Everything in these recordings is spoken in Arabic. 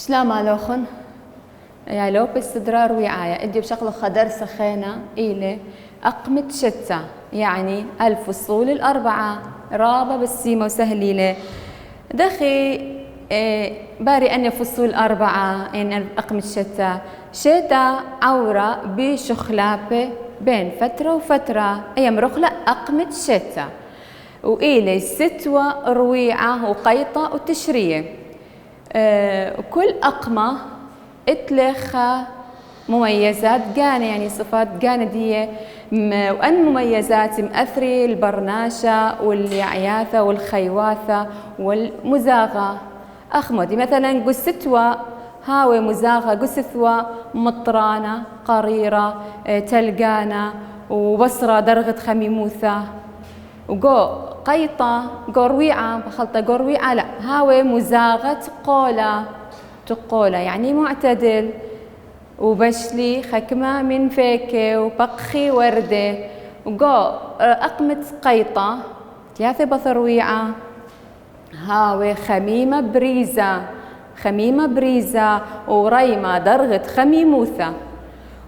شلا مالوخن يا لو بالصدرار وعاية ادي بشغله خدر سخينة إلي أقمت شتى يعني الفصول الأربعة رابة بالسيمة وسهليلة دخي باري أني فصول أربعة إن أقمت شتى شتا عورة بشخلابة بين فترة وفترة أيام رخلة أقمت شتى وإلي ستوة رويعة وقيطة وتشرية وكل أقمة اتلخ مميزات جانة يعني صفات جانة دي وأن مميزات مأثري البرناشة واليعياثة والخيواثة والمزاغة أخمدي مثلا قستوة هاوي مزاغة قستوة مطرانة قريرة تلقانة وبصرة درغة خميموثة وقو قيطة قرويعة بخلطة قرويعة لا هاوي مزاغة قولة تقولة يعني معتدل وبشلي خكمة من فيكة وبقخي وردة وقو أقمة قيطة ثلاثة بثرويعة هاوي خميمة بريزة وريمة درغة خميموثة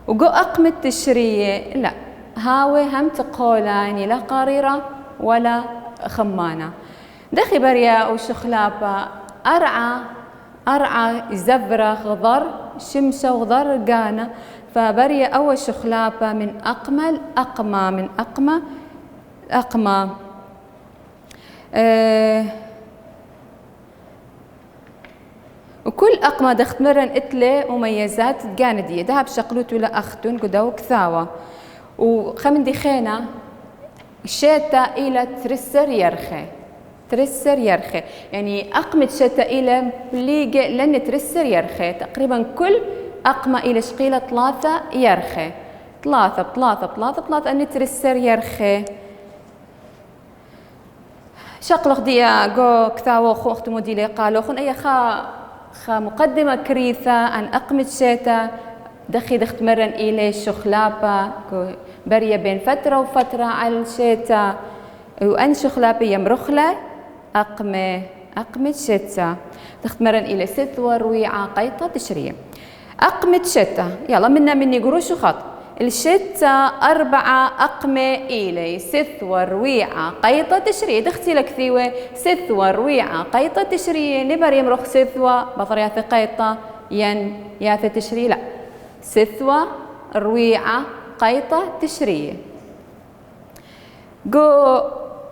وقو أقمة تشرية لا هاوي هم تقولة يعني لا قريرة ولا خمانة دخي بريا وشخلابة أرعى زبرة خضر شمشة وخضر قانة فبريا أول شخلابة من أقمى الأقمى وكل أقمى دخت مرن إتلي مميزات جاندية دهب شقلوت ولا أختن قدو كثاوة وخمن دي خينة شتا إلى ترسر يرخي يعني أقمة شتا إلى بليجة لن ترسر يرخي تقريبا كل أقمة إلى شقيلة ثلاثة يرخي ثلاثة أن ترسر يرخي شقلق ديا جو كثاوة خو أختمو ديلي قالوا خن أي خا مقدمة كريثة عن أقمة شتا دخت مرن إلي شخلابة بريا بين فترة وفترة على الشتا وأن شخلابة يمرخلة أقمة شتا دخت مرن إلي ستوة رويعة قيطة تشرية أقمة شتا يلا مني قروش وخط الشتا 4 أقمة إلي ستوة رويعة قيطة تشرية دختي لك ثيوة ستوة رويعة قيطة تشرية نبر يمرخ ستوة بطريقة قيطة ياثة تشرية لا ستوة رويعة قيطة تشرية قو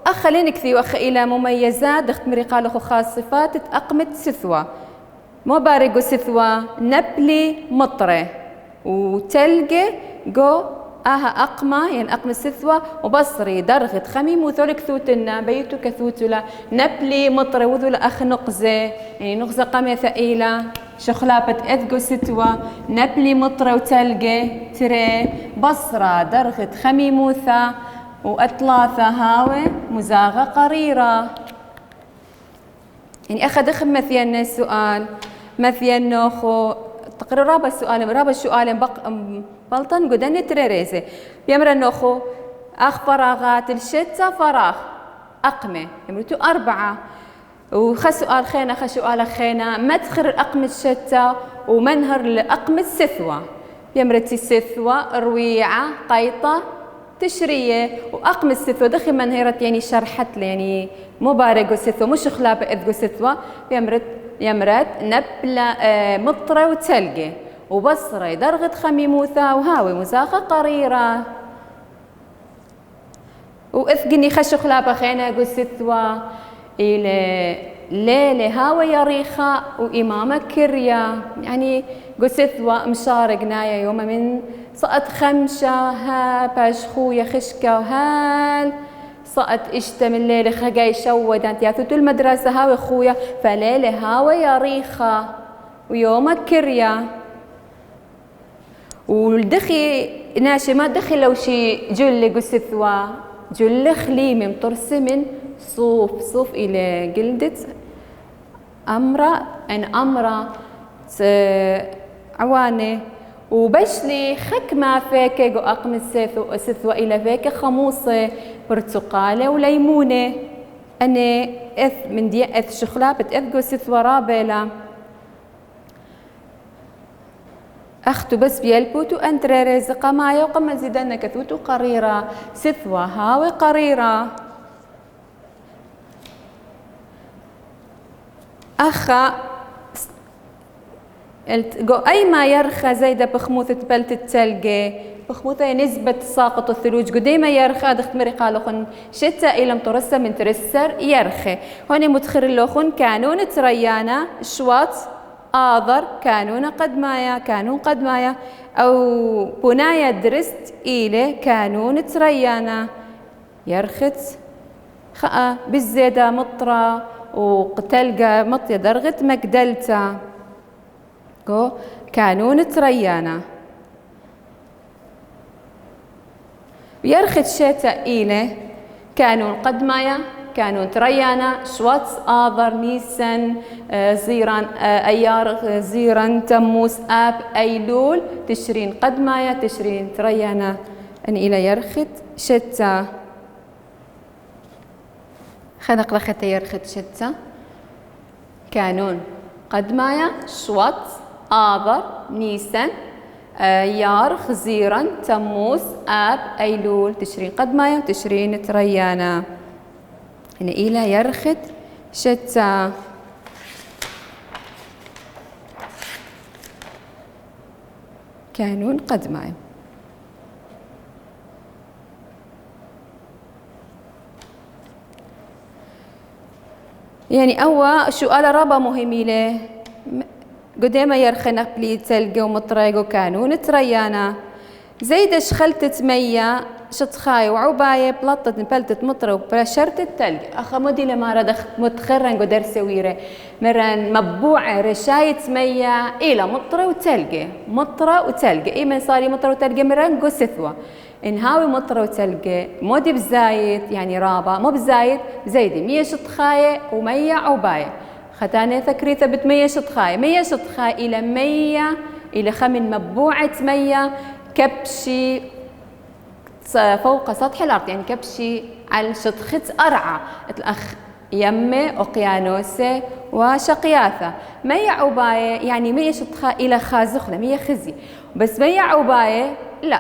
أخلينك ثيوة إلى مميزات دخت مريقال أخو خاص صفات أقمة ستوة مو بارقو ستوة نبلي مطرة وتلقى جو أقمة يعني أقمة ستوة وبصري درغة خميم وثولك ثوتنا بيتو كثوتلا نبلي مطرة وذول أخ نقزة يعني نقزة قمة ثقيلة شخلابة أذقو ستوة نبلي مطرة وتلقى تري بصرة درغة خميموثة وأطلاثة هاوي مزاغة قريرة يعني أخذ مثيان السؤال مثيان نوخو تقرير رابع السؤال بلطن قدن تريريزي بيمر النوخو أخ فراغات الشتة فراغ أقمة يمرتو 4 سؤال خينا مدخر أقمة الشتة ومنهر لأقمة ستوة بيمرتي ستوة رويعة قيطة تشرية وأقمة ستوة دخي منهرت يعني شرحت لي يعني مبارك ستوة مش خلابة إذ ستوة يمرت نبلة مطرة وتلقى وبصرة درغة خميموثة وهاوي مزاخة قريرة وإثقني خشو خلابة خينا قستوة إلى ليلة هاوي يريخة وإمامة كريا يعني قستوة مشارق نايا يوم من صقت خمشة ها باش خويا خشكة وهال صقت اشتم الليلة خقاي شودت يا ثوت المدرسة هاوي خويا فليلة هاوي يريخة ويوم كريا والدخي ناشي ما دخي لو شي جل قستوة جل خليمي مطرسة من صوف إلى جلدة أمرة عوانة وبشلي خكمة فيك جو أقم ستوة إلى فيك خموصة برتقالة وليمونة أنا من دي شخلابة جو ستوة رابلة أختو بس بيلبوتو أنتري رزقة ما يوقم زيدنا كثوتو قريرة سثوة هاوي قريرة أخا أي ما يرخى زيدا بخموثة بلت التلقي بخموثة نسبة تساقط الثلوج قديما يرخى دخت مريقا لخن شتا إلى مترسى من ترسر يرخي هوني متخر اللخن كانون تريانا شواط آذر كانون قد مايا كانون قد مايا أو بنايا درست إلى كانون تريانا يرخت خاء بالزيادة مطرة وقتلقى مطية درغت مقدلتا كانون تريانا ويرخت شتا إلى كانون قد مايا كانون تريانا شواتس آذر نيسان زيران أيار زيران تموز آب أيلول تشرين قد مايا تشرين تريانا أن إلى يرخت شتا خنق لخت يرخت شتا كانون قد مايا شواتس آذر نيسان يار خزيرا تموز آب أيلول تشرين قد مايا وتشرين تريانا هنا إلى يرخت شتا كانون قد مايا يعني أول سؤال رابع مهم له قديما يرخنا بلي تلقى ومطريق كانون تريانا زيد شخلت مية شتخاي وعباية بلطت بلتت مطرة وبشرت التلق أخا مودي لما ردخ متخرن قدر سويرة مرن مبوعة رشاية مية إلى مطرة وتلقى مطرة وتلقى إيمن صاري مطرة وتلقى مرن قو سثوة إنهاوي مطرة وتلقى مودي بزايد يعني رابع مو بزايد زيدي 100 شتخاية و100 عباية ختاني ثكريثة بت100 شتخاية 100 شتخاية إلى 100 إلى خمن مبوعة 100 كبشي فوق سطح الأرض يعني كبشي على شطخة أرعى الأخ يمة أقيانوسة وشقياثة 100 عباية يعني 100 شطخة إلى خازخلة 100 خزي بس 100 عباية لا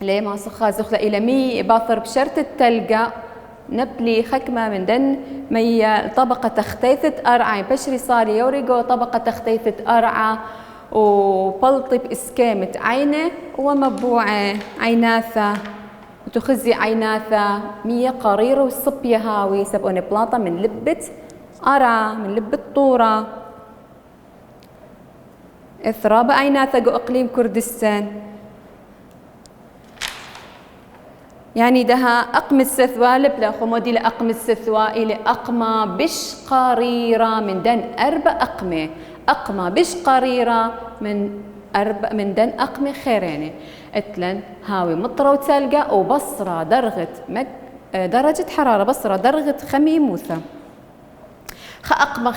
ليه ما خازخلة إلى 100 باثر بشرط التلقى نبلي خكمة من دن 100 طبقة تختيثة أرعى بشري صار يوريقو طبقة تختيثة أرعى وبلطي بإسكامة عينه ومبوعة عيناثة وتخزي عيناثة 100 قريرة والصبية هاوي سبقوني بلاطة من لبة أرى من لبة طورة إثراب عيناثة جو إقليم كردستان يعني دها أقم السثوى لبلا خمودي لأقم السثوى إلى أقمة بش قريرة من دن 4 أقمة أقمة بش قريرة من دن أقمة خيرينة اتلن هاوي مطرة وتلقى وبصرة درجة حرارة بصرة درجة خميموثة أقمة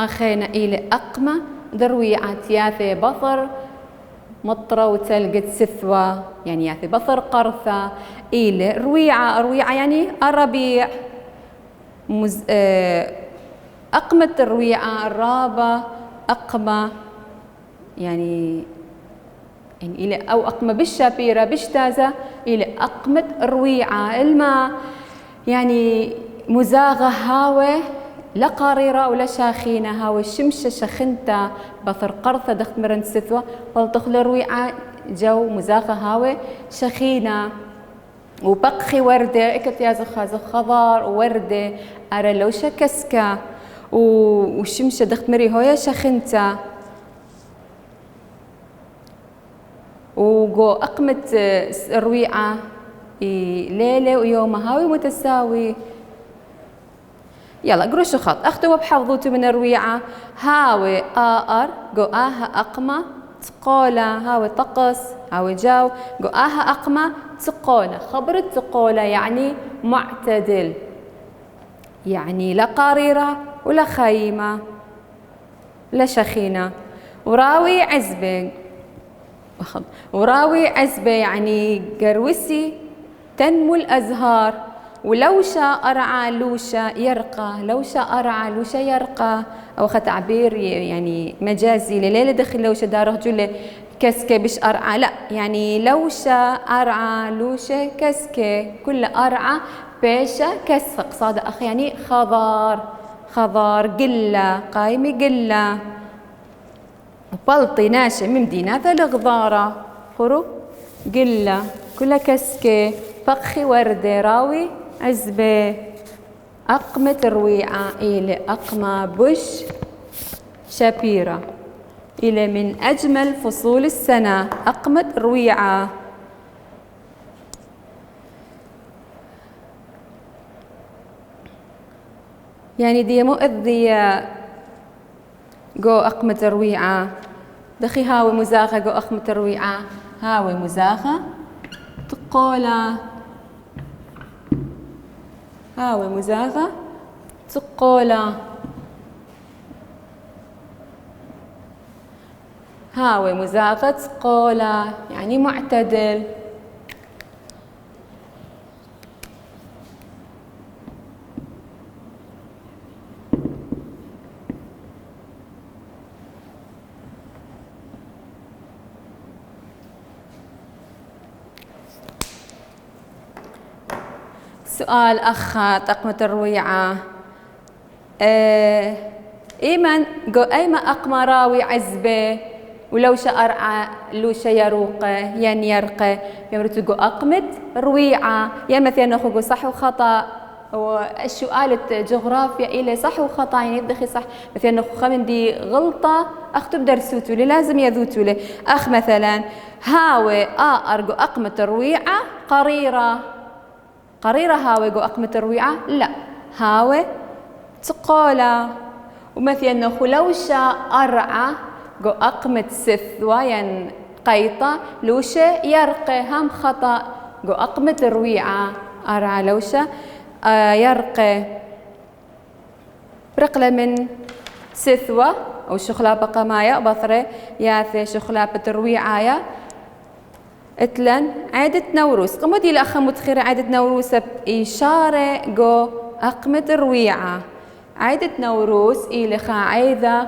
خينة إلى أقمة درويعة ياثي بصر مطرة وتلقى سثوى يعني ياثي بصر قرثة إلى رويعة يعني الربيع أقمة الرويعة الرابة أقمة يعني إلى أو أقمة بالشابيرة بشتازة إلى أقمة الرويعة الماء يعني مزاغة هاوي لا قاريرة ولا شاخينة هاوي شمشة شخنتة بثر قرثة دخت مرن ستوى بلطخل الرويعة جو مزاغة هاوي شخينة وبقخي وردة إكت يا زخازة خضار ووردة أرى لوشة كسكة وشمشة دخت مري هويا شخنتة وقو أقمة الرويعة ليلة ويومها هاوي متساوي يلا قروشو خط أختو بحفظوتو من الرويعة هاوي آر قو آها أقمة تقولة هاوي طقس هاوي جاو قو آها أقمة تقولة خبر تقولة يعني معتدل يعني لا قاريرة ولا خيمة لا شخينة وراوي عزبة وراوي عزبة يعني قروسي تنمو الأزهار ولوشا أرعى لوشا يرقى، لوشا أرعى لوشا يرقى، أو تعبير يعني مجازي لليلة دخل لوشا دار رجل كسكة بش أرعى، لا يعني لوشا أرعى لوشا كسكة، كل أرعى بيشا كسق صاد أخ يعني خضار، خضار قلة قايمة قلة. بلطي ناشئ من مدينة الغضارة خرو قلة كلها كسكة. فخي وردة راوي عزبة. أقمة رويعة إلى أقمة بش شبيرة إلى من أجمل فصول السنة أقمة رويعة. يعني دي مؤذية جو أقمة رويعة دخي هاوي مزاخة جو أقمة رويعة هاوي مزاخة تقولا هاوي مزاخة تقولا هاوي مزاخة تقولا يعني معتدل. سؤال أخ أقمة الرويعة إيمن جو أيما أقمة راوي عزبة ولو شأرعى لو شيروقة يعني يرقى يمرت جو أقمة رويعة يعني مثلا ناخذ صح وخطأ والسؤال جغرافيا إلى صح وخطأ يعني يدخل صح مثلا ناخذ خمن دي غلطة أختب درسوتو لي لازم يذوتو لي أخ مثلا هاوي أرجو أقمة الرويعة قريرة قريرة هاوي جو أقمة الرويعة لا هاوي تقولا. ومثلا ناخذ لوشا أرعى جو أقمة سثوى يعني قيطة لوشة يرقى هم خطأ جو أقمة الرويعة أرعى لوشة يرقى. رقلة من سثوى أو شخلابة قماية بطرة ياثي شخلابة الرويعة اتلن عادة نوروس قمودي الأخ متخيرة عادة نوروس بإشارة جو أقمة الرويعة. عادة نوروس إلى خاعيذة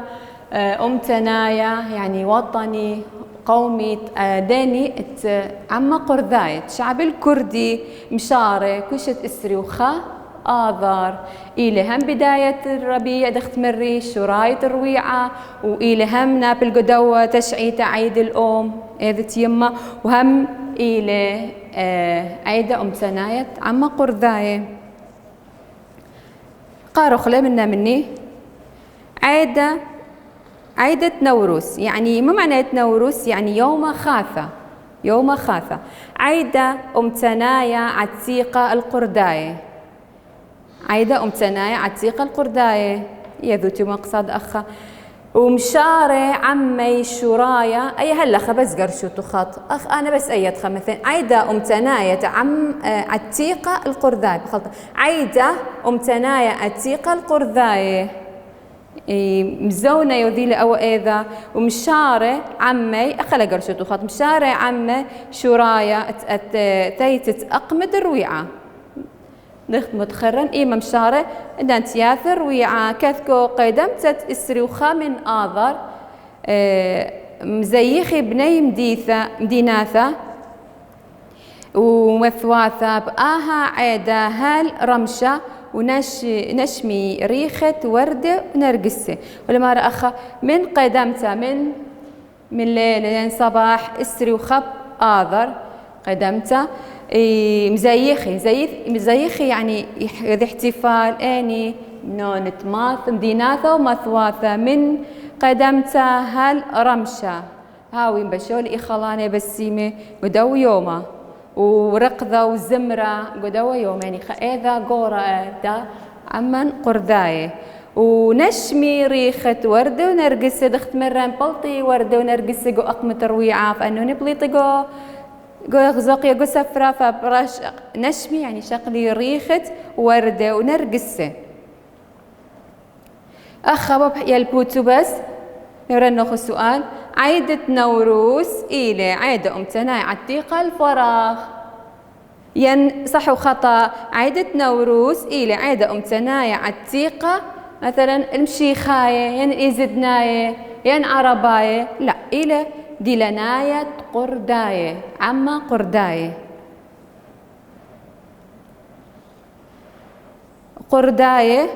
أمتنايا يعني وطني قومي داني عما قرذاية شعب الكردي مشارة كشت إسري وخا آذار إلى هم بداية الربيع دخت مري شرايط الرويعة وإلى هم نابل قدوة تشعيت عيد الأم إذت يما وهم إلى عيدة أمتناية عما قرذاية. قارو خلا منا مني عيدة نوروس يعني ما معنى نوروس يعني يوم خاثة يوم خاثة. عيدة أمتنايا عتيقة القرداية عيدة أمتنايا عتيقة القرداية يذوتي مقصد أخا. ومشارة عمي شرايا أي هلا خبز قرشو تخط أخ أنا بس أيد مثلا عيدة أمتناية عتيقة القرداية بخلطة عيدة أمتنايا عتيقة القرداية مزونة يوذيلي أو إذا. ومشارة عمي أخلا قرشو تخط مشارة عمي شرايا تيتت أقمة الرويعة دخت متخرن إيما مشارة دانت ياثر رويعة كثكو قدمتت إسريوخا من آذر مزيخي بني مديناثة ومثواثة بآها عيدا هال رمشة ونشمي ريخة وردة ونرقسة ولما رأخا من قدمتها من ليلة لين صباح إسري وخب آذر قدمتها مزيخي يعني ذي احتفال اني نون تماث مديناثة ومثواثة من قدمتها هال رمشة هاوي بشول إخلاني بسيمة قدو يومه ورقضة وزمرة قدو يوم يعني خاذا قورة دا عمن قرداية ونشمي ريخة وردة ونرقسة دخت مرة بلطي وردة ونرقسة قو أقمة رويعة فأنو نبليطي قو غزقية قو سفرة فبرش نشمي يعني شقلي ريخة وردة ونرقسة. أخبب يلبوتو بس نورن ناخذ سؤال. عيدة نوروس إلى عيدة أمتناي عتيقة الفراغ ين صح وخطأ. عيدة نوروز إلى عيدة أمتناية عتيقة مثلا المشيخاية ين إيزدناية ين عرباية لا إلى ديلناية قرداية عما قرداية قرداية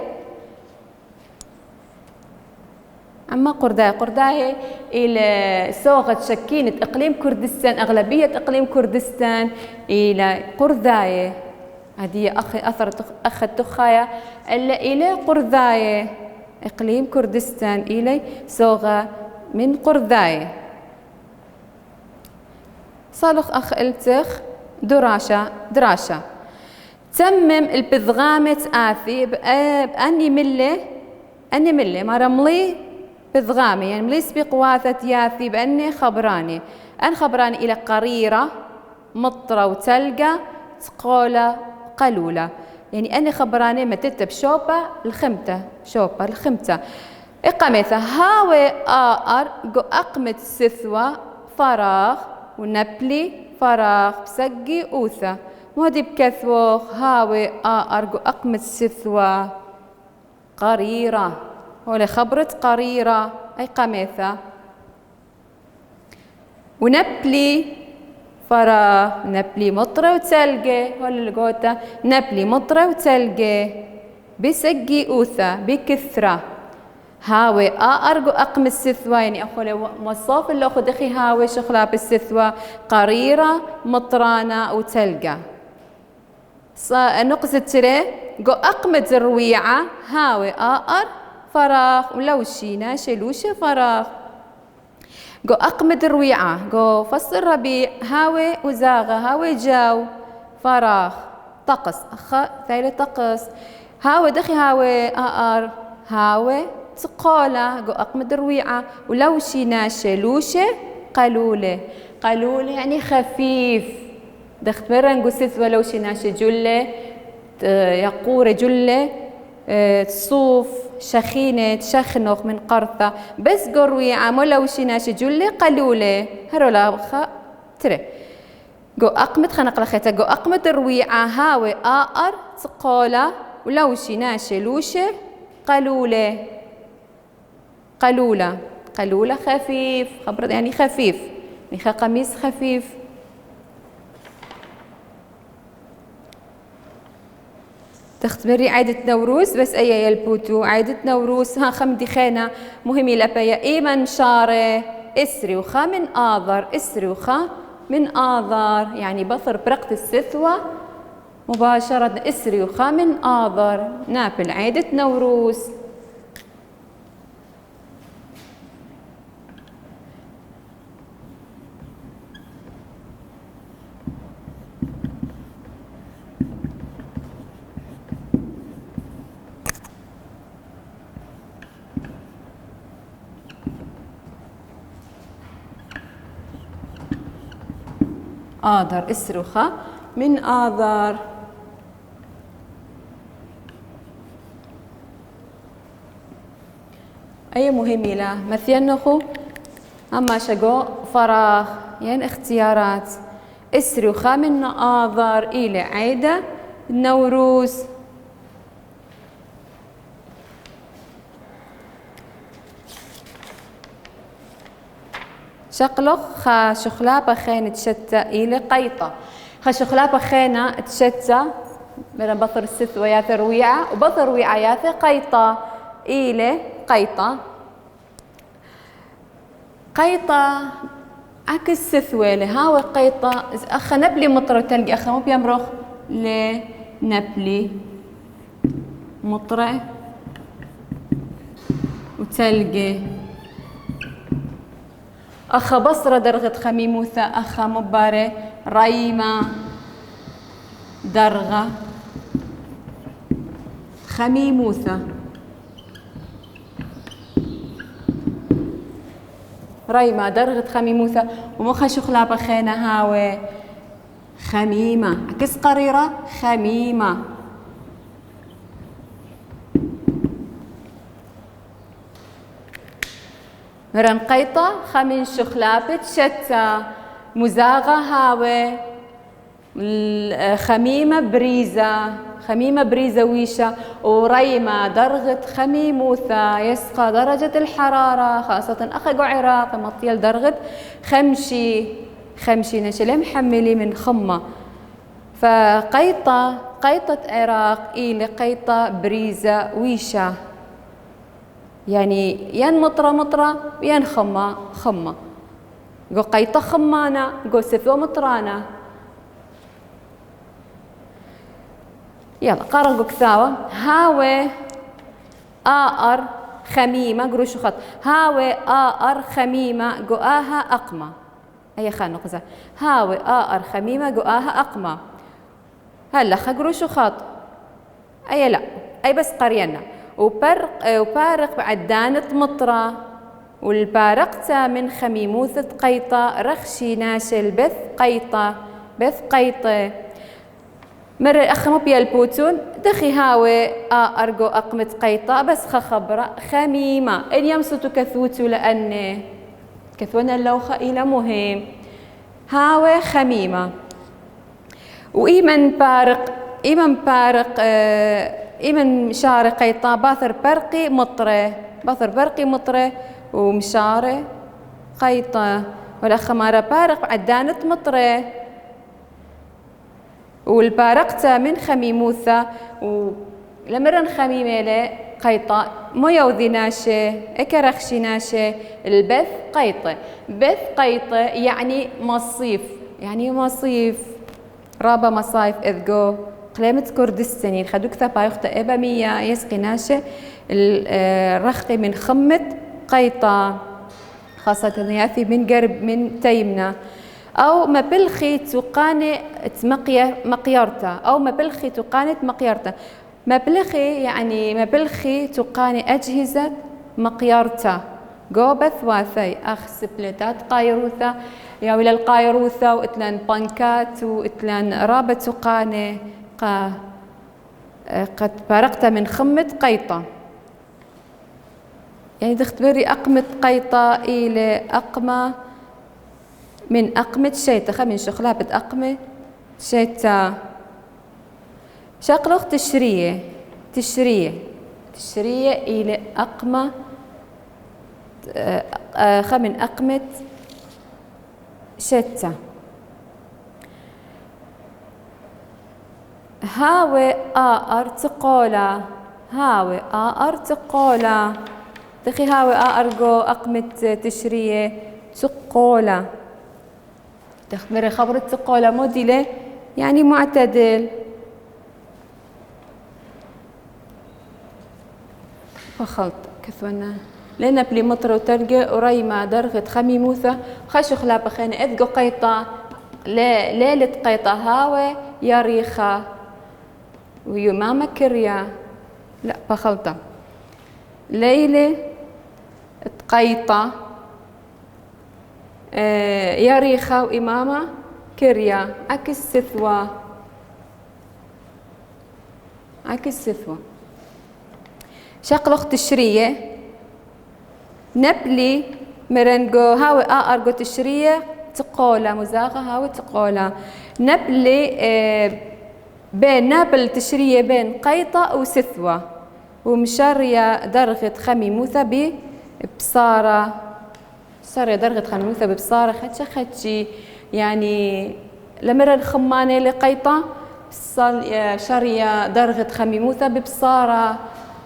أما قرداية إلى صوغة شكينة إقليم كردستان أغلبية إقليم كردستان إلى قرداية هذه أخ التخاية إلا إلى قرداية إقليم كردستان إلى صوغة من قرداية. صالح أخ التخ دراشة تمم البذغامة آثي بأني ملي مرة ملي بذغامي يعني ملي سبيق واثت ياثي بأني خبراني أن خبراني إلى قريرة مطرة وتلقى تقولة قلولة يعني أني خبراني متت بشوبة الخمتة إقامتها هاوي آر جو أقمت سثوة فراغ ونبلي فراغ بسقي أوثة مهدي بكثوخ هاوي أرجو أقمت سثوة قريرة ولا خبرت قريرة أي قميثة ونبلي فراغ نبلي مطرة وتلقى ولا لقوتة نبلي مطرة وتلقى بسقي أوثة بكثرة هاوي أرجو أقمت سثوة يعني أخولي مصاف اللي أخذ أخي هاوي شخلا بالسثوة قريرة مطرانة وتلقى نقص تري جو أقمت الرويعة هاوي فراغ ولو شينا شلوشة فراغ جو أقمت الرويعة جو فصل الربيع هاوي وزاغة هاوي جاو فراغ طقس ثالث طقس هاوي دخي هاوي هاوي تقولة جو أقمت الرويعة ولو شينا شلوشة قلولة يعني خفيف دخت مرة نقصت ولو شناشة جلة يقورة جلة صوف شخينة شخنخ من قرثة بس قروي عمولو شناشة جلة قلولة هرولا بخا ترى جو أقمت خنق لخيتا جو أقمت الرويعة هاوي تقولة ولو شناشة لوشة قلولة خفيف خبرت يعني خفيف يعني قميص خفيف تختبري عيدة نوروز بس أي يلبوتو عيدة نوروز خمدي خينا مهمي لبيا إيمن شارة إسري وخا من آذار يعني بثر برقة السثوة مباشرة إسري وخا من آذار نابل عيدة نوروز آذر إسرخة من آذار أي مهمة له مثينخو أما شقو فراغ يعني اختيارات إسرخة من آذار إلى عيدة نوروز شقلق خا شخلابة خينة تشتى إلى قيطة خا شخلابة خينة تشتى من بطر السثوة ياث رويعة وبطر رويعة ياث قيطة إلى قيطة عكس سثوة لهاوي قيطة أخا نبلي مطرة تلقي أخا مو بيمرخ لنبلي مطرة وتلقي أخا بصرة درغة خميموثة أخا مبارة ريمة درغة خميموثة ريمة درغة خميموثة ومخا شخلا بخينة هاوي خميمة عكس قريرة خميمة مرن قيطة خمين شخلابة شتى مزاغة هاوي خميمة بريزة، خميمة بريزة ويشة، وريمة درغة خميموثة يسقى درجة الحرارة خاصة أخقو عراق مطيل درغة خمشي، خمشي نشلم حملي من خمة. فقيطة قيطة عراق إلى قيطة بريزة ويشة، يعني ين مطرة مطرة ين خمة خمة. قو قيطة خمانة قو سثوة مطرانة. يلا قارن كثاوة. هاوي آر خميمة قروشو خط. هاوي آر خميمة قوآها أقمة. أي خان نقزة. هاوي آر خميمة قوآها أقمة. هلا خقروشو خط. أي لا أي بس قرينا. وبارق بعد دانت مطرة، والبارقتا من خميموثة قيطة رخشي ناشل بث قيطة بث قيطة. مرة أخمو بيا البوتون دخي هاوي أرجو أقمة قيطة بس خبرة خميمة إن يمسطو كثوتو لأن كثونا اللوخة إلى مهم. هاوي خميمة. وإيمن بارق إيمن بارق إيمن مشاري قيطة باثر برقي مطرة، باثر برقي مطرة ومشاري قيطة. والأخ مارا بارق عدانت مطرة، والبارقتا من خميموثة ولمرن خميمة له قيطة ميوذي ناشة اكرخشي ناشة. البث قيطة، بث قيطة يعني مصيف، يعني مصيف رابا مصايف إذقو قلامة كردستانين خدوك ثبايختا إبا مية يسقي ناشة الرخي من خمة قيطة خاصة ياثي من قرب من تيمنا. أو مبلخي تقاني مقيرتا، أو مبلخي تقاني مقيرتا. مبلخي يعني مبلخي تقاني أجهزة مقيرتا. قوبث واثي أخ سبلتات قايروثة يا ولا القايروثة وإتلان بانكات وإتلان رابة تقاني قد بارقتا من خمة قيطة. يعني تختبري أقمة قيطة إلى أقمة من أقمة شيتا من شخلابة أقمة شيتا. شقلق تشرية تشرية تشرية إلى أقمة من أقمة شيتا. هاوي تقولا، هاوي تقولا دخي هاوي أرجو أقمة تشرية تقولا. تخبري خبر تقولا موديلة يعني معتدل. فخلط كثونا لنا بلي مطر وترقى وريمة درغة خميموثة خشو خلابة خينة إذقو قيطة ليلة قيطة هاوي يا ريخة ويمامة كريا لا بخلطة ليلة قيطة يا ريخة وإمامة كريا عكس سثوة عكس سثوة. شقلق تشرية نبلي مرنجو هاوي أرجو تشرية تقولا مزاغة هاوي تقولا. نبلي بين نابل تشرية بين قيطة وسثوة ومشارية درغة خميموثة ببصارة. صار درغة خميموثة ببصارة خدشي يعني لمرن خمانة لقيطة شارية درغة خميموثة ببصارة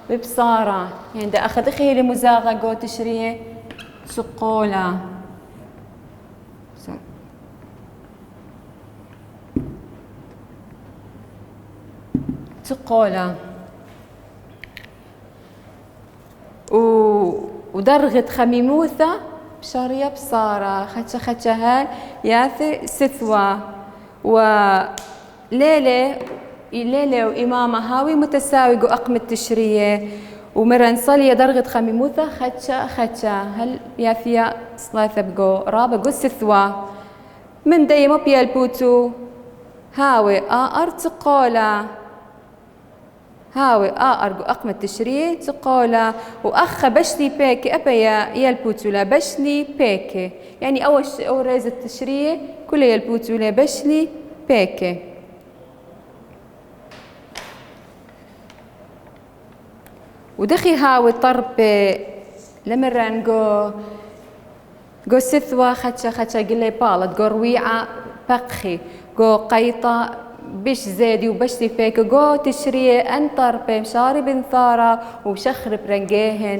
ببصارة يعني دا أخذ خي لمزاغة جو تشرية سقولة. سقولة ودرغة خميموثة بشارية بصارة خدشة هال ياثي سثوة. وليلة وإمامة هاوي متساوي قو أقمة تشرية ومرن صلية درغة خميموثة خدشة هل ياثيا صلاثة بقو رابة قو سثوة. من ديمو بيا البوتو هاوي تقولا، هاوي أرجو أقمة تشرية تقولا. وأخ بشلي بيكي أبا يا البوتولا بشلي بيكي يعني أول ريزة التشرية كل يا البوتولا بشلي بيكي. ودخي هاوي طرب لمران جو سثوة خدشة قلي بالت جو رويعة بقخي جو قيطة بش زادي وبش فيك جو تشري انطر بمشاري بنثارة وشخرب رنجيهن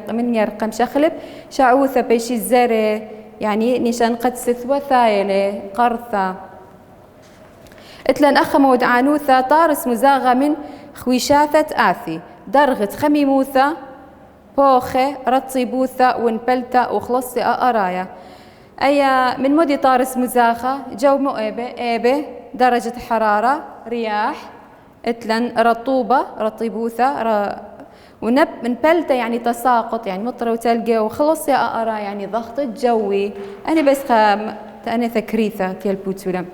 من يرقم شخلب شعوثة بيش الزري يعني نشان قد سثوة ثايلة قرثة اتلن أخمة ودعانوثة طارس مزاغة من خويشاثة آثي درغت خميموثة بوخة رطيبوثة ونبلتة وخلصي أرايا أي من مودي طارس مزاخة جو مؤيبة إيبة درجة حرارة رياح اتلن رطوبة رطيبوثة من بلتة يعني تساقط يعني مطر وتلقى وخلصي أرى يعني ضغط الجوي أنا بس أنا ثكريثة كيل بوتولا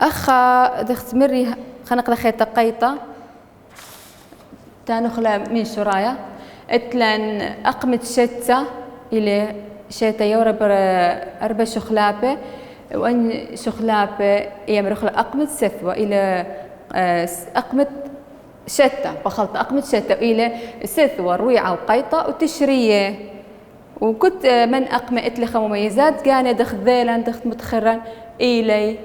أخا دخت مري خنق لخيت قيطة تانخلا من شرايا اتلن أقمت شتة إلى شتة يورب أربع شخلابة وأن شخلابة يمرخلا أقمت سثوة إلى أقمت شتة بخلط أقمت شتة إلى سثوة رويعة وقيطة وتشرية وكنت من أقمة إتلخ مميزات كان دخت ذيلا دخت متخرا إلي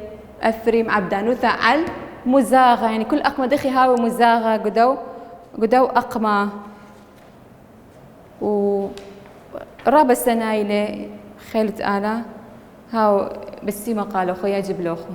أثريم عبدانوثة على مزاغة يعني كل أقمة دخي هاوي مزاغة قدو أقمة ورابع السنة إلي خيلة آلة هاو بسيما قالوا خويا جبلوخو